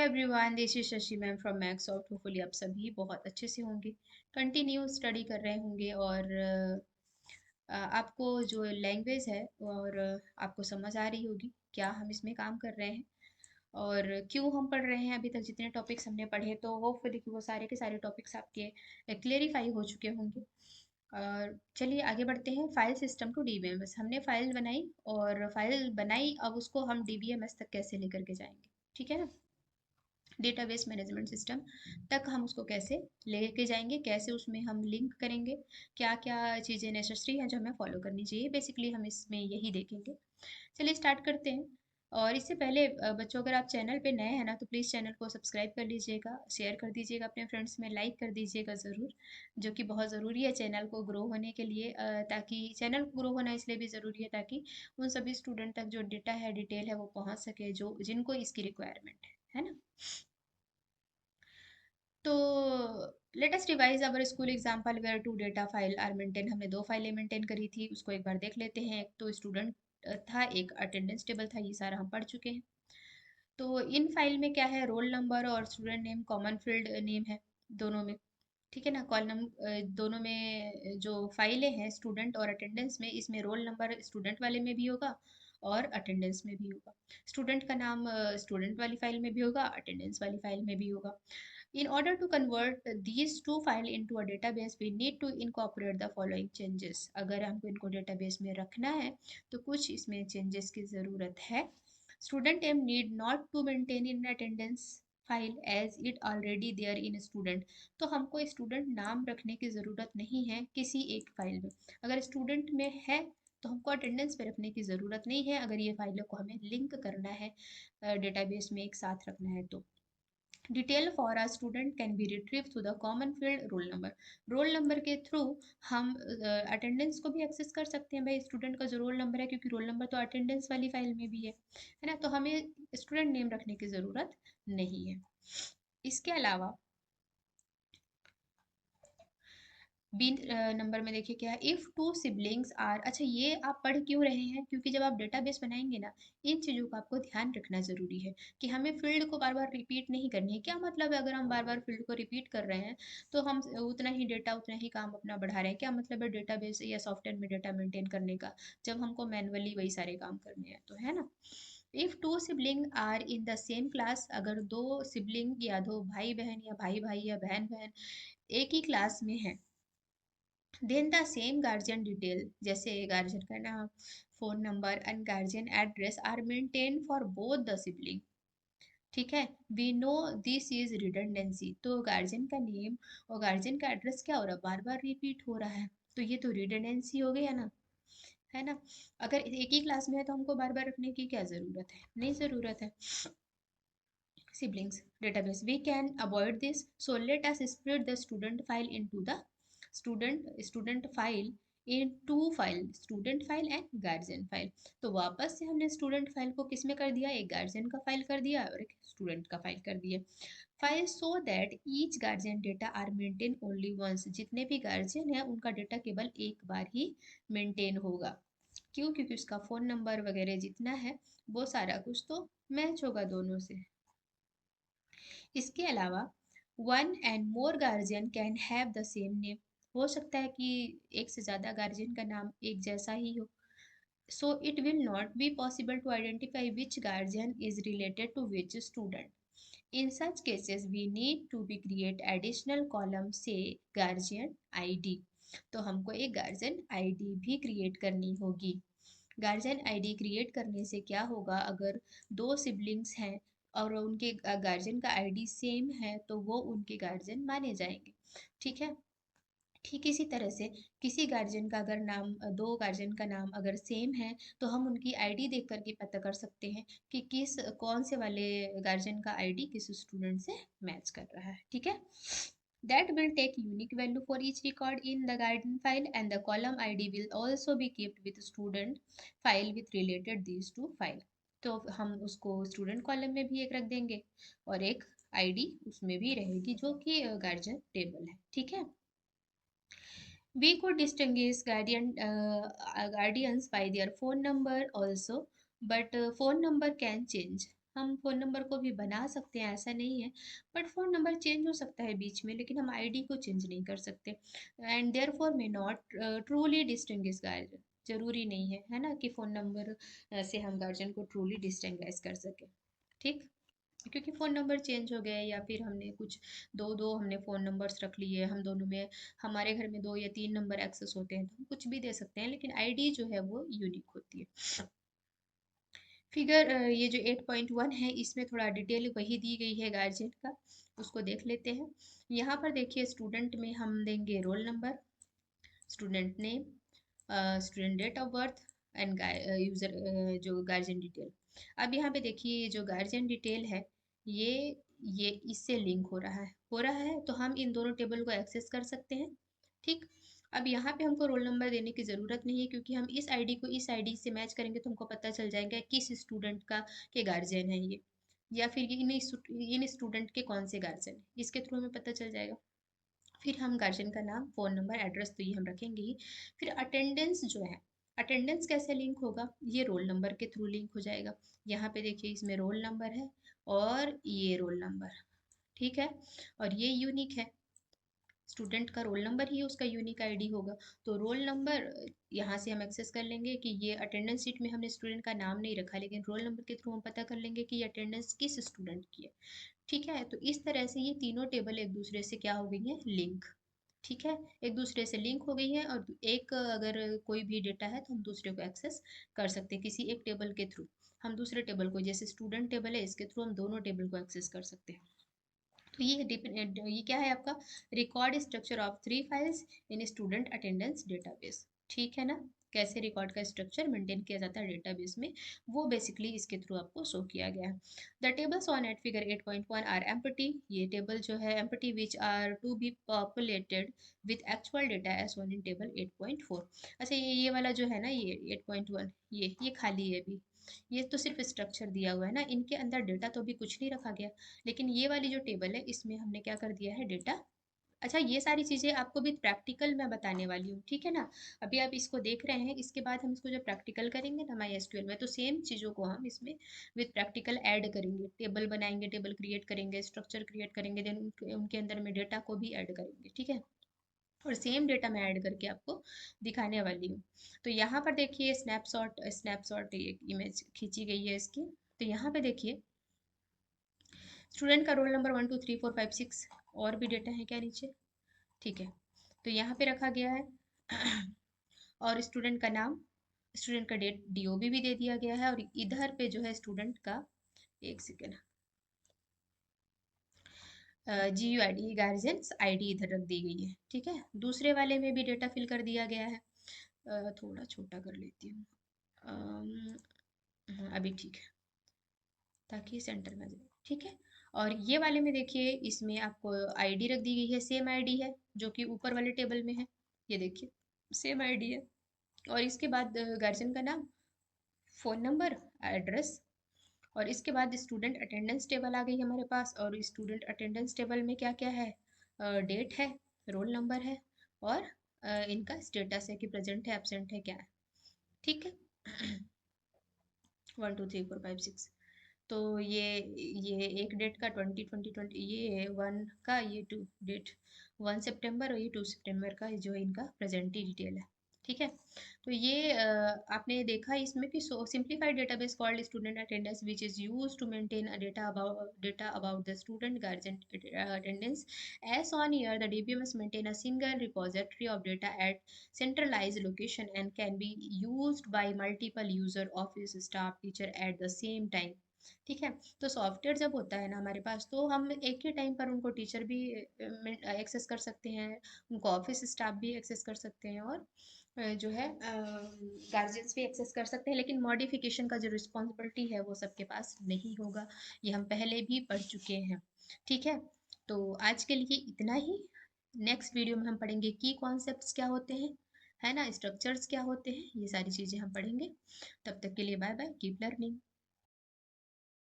Everyone, this is Shashi ma'am from max out. Hopefully आप सभी बहुत अच्छे से होंगे, कंटिन्यू स्टडी कर रहे होंगे और आपको जो लैंग्वेज है और आपको समझ आ रही होगी क्या हम इसमें काम कर रहे हैं और क्यों हम पढ़ रहे हैं। अभी तक जितने टॉपिक्स हमने पढ़े तो होपफुली कि वो सारे के सारे टॉपिक्स आपके क्लेरिफाई हो चुके होंगे। और चलिए आगे बढ़ते हैं। फाइल सिस्टम टू डीबीएमएस हमने फाइल बनाई, और फाइल बनाई अब उसको हम डीबीएमएस तक कैसे लेकर के जाएंगे, ठीक है ना। डेटाबेस मैनेजमेंट सिस्टम तक हम उसको कैसे लेके जाएंगे, कैसे उसमें हम लिंक करेंगे, क्या क्या चीज़ें नेसेसरी हैं जो हमें फॉलो करनी चाहिए, बेसिकली हम इसमें यही देखेंगे। चलिए स्टार्ट करते हैं। और इससे पहले बच्चों, अगर आप चैनल पे नए हैं ना तो प्लीज़ चैनल को सब्सक्राइब कर लीजिएगा, शेयर कर दीजिएगा अपने फ्रेंड्स में, लाइक कर दीजिएगा ज़रूर, जो कि बहुत ज़रूरी है चैनल को ग्रो होने के लिए। ताकि चैनल को ग्रो होना इसलिए भी ज़रूरी है ताकि उन सभी स्टूडेंट तक जो डेटा है, डिटेल है, वो पहुँच सके जो जिनको इसकी रिक्वायरमेंट है ना। तो let us revise our school example where two data file are maintain. हमने दो फाइलें मेंटेन करी थी, उसको एक बार देख लेते हैं। एक तो स्टूडेंट था, एक अटेंडेंस टेबल था, ये सारा हम पढ़ चुके हैं। तो इन फाइल में क्या है, रोल नंबर और student name common field name है दोनों में, ठीक है ना। कॉलम दोनों में जो फाइलें हैं स्टूडेंट और अटेंडेंस में, इसमें रोल नंबर स्टूडेंट वाले में भी होगा और अटेंडेंस में भी होगा। स्टूडेंट का नाम स्टूडेंट वाली फाइल में भी होगा, अटेंडेंस वाली फाइल में भी होगा। In order to convert these two file into a database, we need to incorporate the following changes. अगर हमको इनको database में रखना है तो कुछ इसमें changes की ज़रूरत है। Student name need not to maintain in attendance file as it already there in student। तो हमको student नाम रखने की ज़रूरत नहीं है किसी एक फाइल में। अगर student में है तो हमको अटेंडेंस पे रखने की ज़रूरत नहीं है, अगर ये फाइलों को हमें लिंक करना है डेटाबेस में एक साथ रखना है तो। Detail for a student can be retrieve through the common field roll number. Roll number के थ्रू हम अटेंडेंस को भी एक्सेस कर सकते हैं, भाई स्टूडेंट का जो रोल नंबर है, क्योंकि रोल नंबर तो अटेंडेंस वाली फाइल में भी है ना। तो हमें स्टूडेंट नेम रखने की ज़रूरत नहीं है। इसके अलावा बी नंबर में देखिए क्या है, इफ़ टू सिबलिंग्स आर। अच्छा, ये आप पढ़ क्यों रहे हैं, क्योंकि जब आप डेटाबेस बनाएंगे ना, इन चीज़ों का आपको ध्यान रखना ज़रूरी है कि हमें फील्ड को बार बार रिपीट नहीं करनी है। क्या मतलब है अगर हम बार बार फील्ड को रिपीट कर रहे हैं तो हम उतना ही डेटा, उतना ही काम अपना बढ़ा रहे हैं। क्या मतलब है डेटाबेस या सॉफ्टवेयर में डेटा मेंटेन करने का, जब हमको मैनुअली वही सारे काम करने हैं तो, है ना। If two sibling are in the same class, अगर दो सिबलिंग या दो भाई बहन या भाई भाई या बहन बहन एक ही क्लास में है, then the same guardian detail, जैसे गार्जियन का नाम, phone number and guardian address are maintain for both the sibling, ठीक है। We know this is redundancy. तो गार्जियन का नेम और गार्जियन का एड्रेस क्या हो रहा है, बार बार रिपीट हो रहा है, तो ये तो रिडंडेंसी हो गया ना, है ना। अगर एक ही क्लास में है तो हमको बार बार रखने की क्या ज़रूरत है, नहीं ज़रूरत है। siblings database we can avoid this, so let us split the student file into the student file in two file, student file and guardian file। तो वापस से हमने स्टूडेंट फाइल को किस में कर दिया, एक गार्जियन का फाइल कर दिया और एक स्टूडेंट का फाइल कर दिया। File so that each guardian data are maintain only once, जितने भी गार्जियन है उनका डेटा केवल एक बार ही मेंटेन होगा। क्यों, क्योंकि उसका फ़ोन नंबर वगैरह जितना है वो सारा कुछ तो मैच होगा दोनों से। इसके अलावा one and more guardian can have the same name, हो सकता है कि एक से ज़्यादा गार्जियन का नाम एक जैसा ही हो। So it will not be possible to identify which guardian is related to which student. In such cases we need to be create additional column say guardian ID. तो हमको एक गार्जियन आईडी भी क्रिएट करनी होगी। Guardian ID create करने से क्या होगा, अगर दो सिबलिंग्स हैं और उनके गार्जियन का आईडी सेम है तो वो उनके गार्जियन माने जाएंगे, ठीक है। ठीक इसी तरह से किसी गार्जियन का अगर नाम, दो गार्जियन का नाम अगर सेम है तो हम उनकी आईडी देख करके पता कर सकते हैं कि किस कौन से वाले गार्जियन का आईडी किस स्टूडेंट से मैच कर रहा है, ठीक है। That will take unique value for each record in the guardian file, and the column ID will also be kept with student file with related these two file। तो हम उसको स्टूडेंट कॉलम में भी एक रख देंगे और एक आईडी उसमें भी रहेगी जो कि गार्जियन टेबल है, ठीक है। We could distinguish guardians by their phone number also, but phone number can change। हम फ़ोन नंबर को भी बना सकते हैं, ऐसा नहीं है, बट फ़ोन नंबर चेंज हो सकता है बीच में, लेकिन हम आईडी को चेंज नहीं कर सकते। And therefore may not truly distinguish guardian. ज़रूरी नहीं है ना, कि फ़ोन नंबर से हम गार्जियन को ट्रूली डिस्टिंग्विश कर सकें। ठीक, क्योंकि फ़ोन नंबर चेंज हो गए, या फिर हमने कुछ दो दो हमने फ़ोन नंबर्स रख लिए, हम दोनों में, हमारे घर में 2 या 3 नंबर एक्सेस होते हैं, तो हम कुछ भी दे सकते हैं, लेकिन आईडी जो है वो यूनिक होती है। फिगर ये जो 8.1 है, इसमें थोड़ा डिटेल वही दी गई है गार्जियन का, उसको देख लेते हैं। यहाँ पर देखिए, स्टूडेंट में हम देंगे roll number, student name, student date of birth, and user जो गार्जियन डिटेल। अब यहाँ पे देखिए, ये जो गार्जियन डिटेल है, ये ये इससे लिंक हो रहा है, तो हम इन दोनों टेबल को एक्सेस कर सकते हैं। ठीक, अब यहाँ पे हमको रोल नंबर देने की ज़रूरत नहीं है, क्योंकि हम इस आईडी को इस आईडी से मैच करेंगे तो हमको पता चल जाएगा किस स्टूडेंट का के गार्जियन है ये, या फिर ये इन स्टूडेंट के कौन से गार्जियन है, इसके थ्रू हमें पता चल जाएगा। फिर हम गार्जियन का नाम, फ़ोन नंबर, एड्रेस तो ये हम रखेंगे ही। फिर अटेंडेंस जो है, अटेंडेंस कैसे लिंक होगा, ये रोल नंबर के थ्रू लिंक हो जाएगा। यहाँ पे देखिए, इसमें रोल नंबर है और ये रोल नंबर, ठीक है, और ये यूनिक है। स्टूडेंट का रोल नंबर ही उसका यूनिक आईडी होगा, तो रोल नंबर यहाँ से हम एक्सेस कर लेंगे कि ये अटेंडेंस शीट में हमने स्टूडेंट का नाम नहीं रखा, लेकिन रोल नंबर के थ्रू हम पता कर लेंगे कि ये अटेंडेंस किस स्टूडेंट की है। ठीक है, तो इस तरह से ये तीनों टेबल एक दूसरे से क्या हो गई है, लिंक। ठीक है, एक दूसरे से लिंक हो गई है, और एक अगर कोई भी डेटा है तो हम दूसरे को एक्सेस कर सकते हैं किसी एक टेबल के थ्रू। हम दूसरे टेबल को, जैसे स्टूडेंट टेबल है, इसके थ्रू हम दोनों टेबल को एक्सेस कर सकते हैं। तो ये क्या है आपका, record structure of 3 files in student attendance database. ठीक है ना, कैसे रिकॉर्ड का स्ट्रक्चर मेंटेन किया जाता है डेटाबेस में, वो बेसिकली इसके थ्रू आपको शो किया गया है। The tables on at figure 8.1 are empty, ये टेबल जो है empty, which are to be populated with actual data as one in table 8.4। अच्छा, ये वाला जो है ना, ये 8.1, ये खाली है अभी, ये तो सिर्फ स्ट्रक्चर दिया हुआ है ना, इनके अंदर डेटा तो अभी कुछ नहीं रखा गया। लेकिन ये वाली जो टेबल है, इसमें हमने क्या कर दिया है, डेटा। अच्छा, ये सारी चीज़ें आपको भी प्रैक्टिकल में बताने वाली हूँ, ठीक है ना। अभी आप इसको देख रहे हैं, इसके बाद हम इसको जब प्रैक्टिकल करेंगे ना माई एसक्यूएल में, तो सेम चीज़ों को हम इसमें विद प्रैक्टिकल ऐड करेंगे, टेबल बनाएंगे, टेबल क्रिएट करेंगे, स्ट्रक्चर क्रिएट करेंगे, देन उनके अंदर में डेटा को भी ऐड करेंगे, ठीक है। और सेम डेटा मैं ऐड करके आपको दिखाने वाली हूँ। तो यहाँ पर देखिए, स्नैपशॉट स्नैपशॉट एक इमेज खींची गई है इसकी। तो यहाँ पे देखिए, स्टूडेंट का रोल नंबर 1 2 3 4 5 6, और भी डेटा है क्या नीचे, ठीक है, तो यहाँ पे रखा गया है। और स्टूडेंट का नाम, स्टूडेंट का डेट, डीओबी भी दे दिया गया है, और इधर पे जो है स्टूडेंट का, एक सेकेंड, GUID, गार्जियंस आईडी इधर रख दी गई है, ठीक है। दूसरे वाले में भी डेटा फिल कर दिया गया है। थोड़ा छोटा कर लेती हूँ, अभी ठीक है, ताकि सेंटर में आ जाए, ठीक है। और ये वाले में देखिए, इसमें आपको आईडी रख दी गई है, सेम आईडी है जो कि ऊपर वाले टेबल में है, ये देखिए, सेम आईडी है। और इसके बाद गार्जियन का नाम, फ़ोन नंबर, एड्रेस, और इसके बाद स्टूडेंट अटेंडेंस टेबल आ गई हमारे पास, और स्टूडेंट अटेंडेंस टेबल में क्या क्या है, डेट है, रोल नंबर है, और इनका स्टेटस है कि प्रेजेंट है, एब्सेंट है, क्या है, ठीक है। 1 2 3 4 5 6, तो ये एक डेट का, 20 20 20, ये 1 का, ये 2 डेट, 1 सितंबर, और ये 2 सितंबर का, जो इनका प्रेजेंटी डिटेल है, ठीक है। तो ये आपने देखा इसमें कि simplified database called student attendance, which is use to maintain data about the student guardian attendance as on year. The DBMS maintain a single repository of data at centralized location and can be used by multiple user, office staff, teacher at the same time। ठीक है, तो software जब होता है ना हमारे पास, तो हम एक ही टाइम पर उनको टीचर भी एक्सेस कर सकते हैं, उनको ऑफिस स्टाफ भी एक्सेस कर सकते हैं, और जो है गार्जियंस भी एक्सेस कर सकते हैं, लेकिन मॉडिफिकेशन का जो रिस्पॉन्सिबिलिटी है वो सबके पास नहीं होगा। ये हम पहले भी पढ़ चुके हैं, ठीक है। तो आज के लिए इतना ही। नेक्स्ट वीडियो में हम पढ़ेंगे की कॉन्सेप्ट्स क्या होते हैं, है ना, स्ट्रक्चर्स क्या होते हैं, ये सारी चीज़ें हम पढ़ेंगे। तब तक के लिए बाय बाय, कीप लर्निंग।